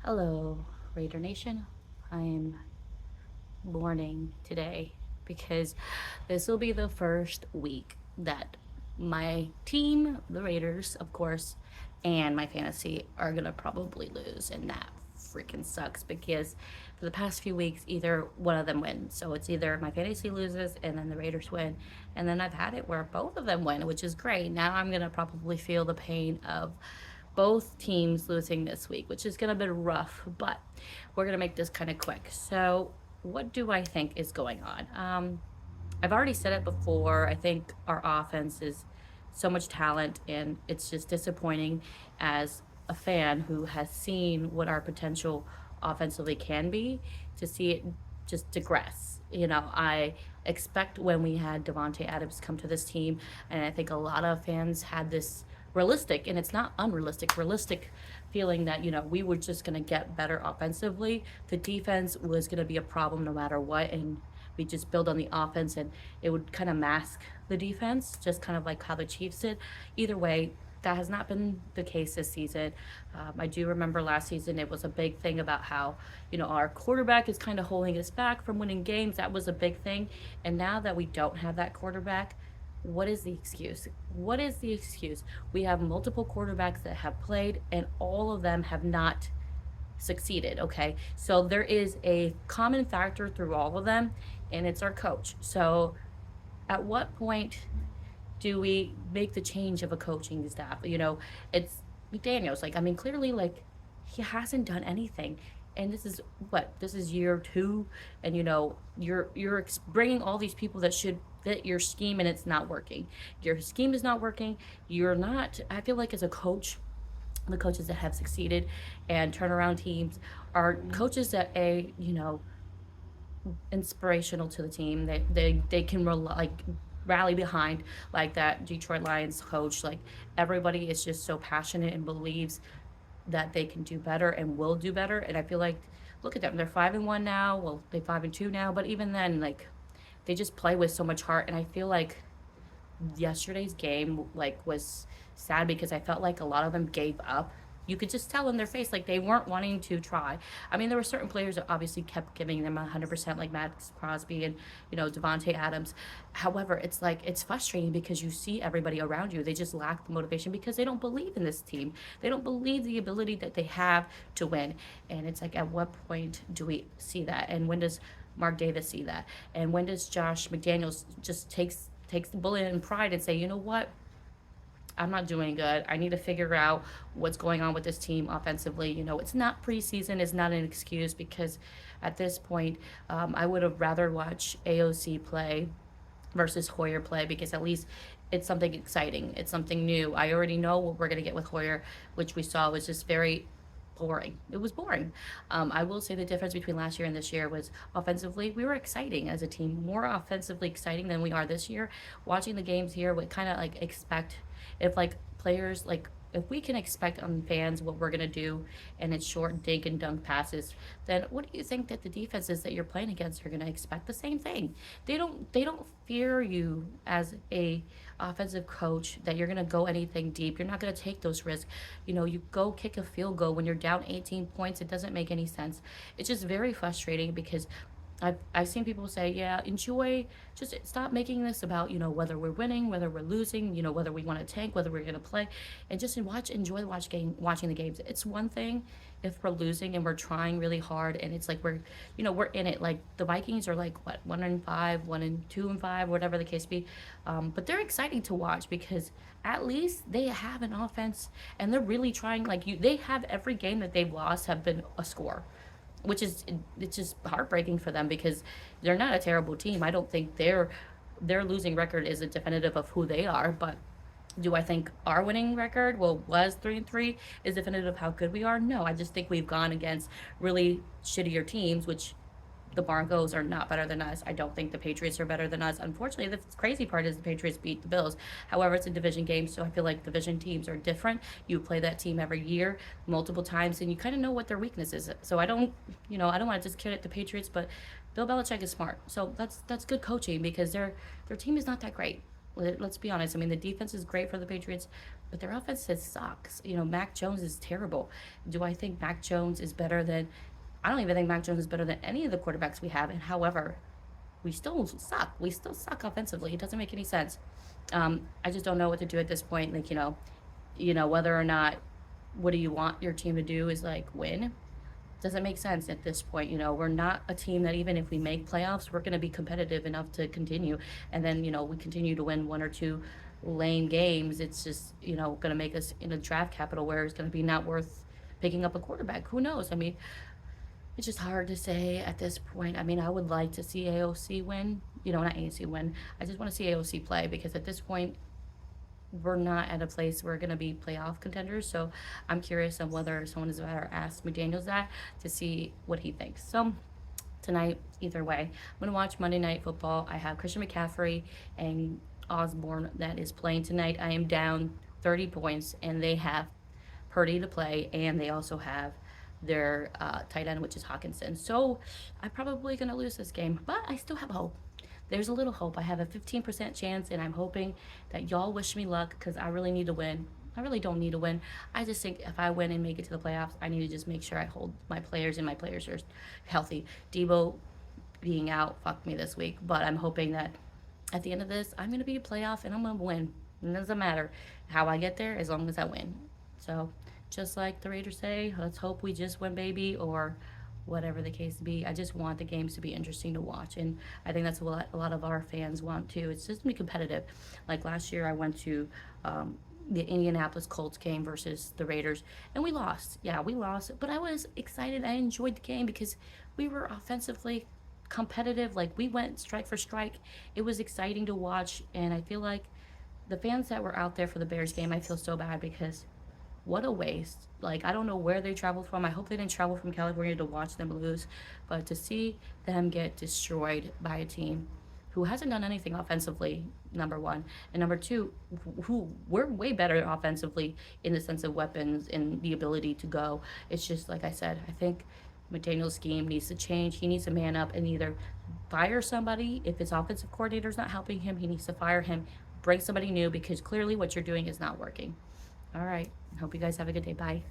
Hello, Raider Nation. I am mourning today because this will be the first week that my team, the Raiders, of course, and my fantasy are going to probably lose. And that freaking sucks because for the past few weeks, either one of them wins. So it's either my fantasy loses and then the Raiders win. And then I've had it where both of them win, which is great. Now I'm going to probably feel the pain of both teams losing this week, which is going to be rough, but we're going to make this kind of quick. So, what do I think is going on? I've already said it before. I think our offense is so much talent, and it's just disappointing as a fan who has seen what our potential offensively can be to see it just digress. I expect when we had Devonte Adams come to this team, and I think a lot of fans had this realistic, and it's not unrealistic, realistic feeling that, we were just going to get better offensively. The defense was going to be a problem no matter what, and we just build on the offense and it would kind of mask the defense, just kind of like how the Chiefs did. Either way, that has not been the case this season. I do remember last season it was a big thing about how, our quarterback is kind of holding us back from winning games. That was a big thing. And now that we don't have that quarterback, what is the excuse? What is the excuse? We have multiple quarterbacks that have played, and all of them have not succeeded. Okay. So there is a common factor through all of them, and it's our coach. So at what point do we make the change of a coaching staff? It's McDaniels. Like, I mean, clearly, like, he hasn't done anything. And this is what? This is year two, and you're bringing all these people that should fit your scheme, and it's not working. Your scheme is not working. You're not. I feel like as a coach, the coaches that have succeeded and turnaround teams are coaches that inspirational to the team. They can rally behind, like that Detroit Lions coach. Like, everybody is just so passionate and believes that they can do better and will do better. And I feel like, look at them, they're 5-1 now. Well, they 5-2 now, but even then, like, they just play with so much heart. And I feel like yesterday's game was sad because I felt like a lot of them gave up. You could just tell in their face like they weren't wanting to try. I mean, there were certain players that obviously kept giving them 100%, like Max Crosby and Devonte Adams. However, it's like it's frustrating because you see everybody around you, they just lack the motivation because they don't believe in this team. They don't believe the ability that they have to win. And it's like, at what point do we see that? And when does Mark Davis see that? And when does Josh McDaniels just takes the bullet in pride and say, you know what? I'm not doing good. I need to figure out what's going on with this team offensively. It's not preseason. It's not an excuse because at this point, I would have rather watch AOC play versus Hoyer play because at least it's something exciting. It's something new. I already know what we're going to get with Hoyer, which we saw was just very boring. It was boring. I will say the difference between last year and this year was offensively, we were exciting as a team, more offensively exciting than we are this year. Watching the games here, we kind of like expect if like players like if we can expect on fans what we're gonna do and it's short dink and dunk passes, then what do you think that the defenses that you're playing against are gonna expect the same thing? They don't fear you as a offensive coach that you're gonna go anything deep. You're not gonna take those risks. You go kick a field goal when you're down 18 points. It doesn't make any sense. It's just very frustrating because I've seen people say, yeah, enjoy, just stop making this about, whether we're winning, whether we're losing, whether we want to tank, whether we're going to play, and just enjoy watching the games. It's one thing if we're losing and we're trying really hard and it's like we're in it. Like the Vikings are like, what, 1-5, 1-2-5, whatever the case be. But they're exciting to watch because at least they have an offense and they're really trying. Like they have every game that they've lost have been a score, which is it's just heartbreaking for them because they're not a terrible team. I don't think their losing record is a definitive of who they are, but do I think our winning record, well, was 3-3, is definitive of how good we are? No, I just think we've gone against really shittier teams, which the Broncos are not better than us. I don't think the Patriots are better than us. Unfortunately, the crazy part is the Patriots beat the Bills. However, it's a division game, so I feel like division teams are different. You play that team every year, multiple times, and you kind of know what their weakness is. So I don't want to discredit the Patriots, but Bill Belichick is smart. So that's good coaching because their team is not that great. Let's be honest. I mean, the defense is great for the Patriots, but their offense just sucks. You know, Mac Jones is terrible. Do I think Mac Jones is better than? I don't even think Mac Jones is better than any of the quarterbacks we have. And however, we still suck. We still suck offensively. It doesn't make any sense. I just don't know what to do at this point. Like, whether or not what do you want your team to do is like win. Doesn't make sense at this point. We're not a team that even if we make playoffs, we're going to be competitive enough to continue. And then, we continue to win one or two lame games. It's just, going to make us in a draft capital where it's going to be not worth picking up a quarterback. Who knows? I mean, it's just hard to say at this point. I mean, I would like to see AOC win. Not AOC win. I just want to see AOC play because at this point, we're not at a place where we're going to be playoff contenders. So I'm curious on whether someone is better ask McDaniels that to see what he thinks. So tonight, either way, I'm going to watch Monday Night Football. I have Christian McCaffrey and Osborne that is playing tonight. I am down 30 points, and they have Purdy to play, and they also have their tight end, which is Hawkinson. So I'm probably going to lose this game, but I still have hope. There's a little hope. I have a 15% chance, and I'm hoping that y'all wish me luck because I really need to win. I really don't need to win. I just think if I win and make it to the playoffs, I need to just make sure I hold my players and my players are healthy. Debo being out fucked me this week, but I'm hoping that at the end of this, I'm going to be a playoff and I'm going to win. It doesn't matter how I get there as long as I win. So, just like the Raiders say, let's hope we just win, baby, or whatever the case be. I just want the games to be interesting to watch. And I think that's what a lot of our fans want too. It's just to be competitive. Like last year, I went to the Indianapolis Colts game versus the Raiders, and we lost. Yeah, we lost, but I was excited. I enjoyed the game because we were offensively competitive. Like we went strike for strike. It was exciting to watch, and I feel like the fans that were out there for the Bears game, I feel so bad because what a waste. Like, I don't know where they traveled from. I hope they didn't travel from California to watch them lose. But to see them get destroyed by a team who hasn't done anything offensively, number one. And number two, who we're way better offensively in the sense of weapons and the ability to go. It's just, like I said, I think McDaniel's scheme needs to change. He needs to man up and either fire somebody. If his offensive coordinator's not helping him, he needs to fire him, bring somebody new because clearly what you're doing is not working. All right. Hope you guys have a good day. Bye.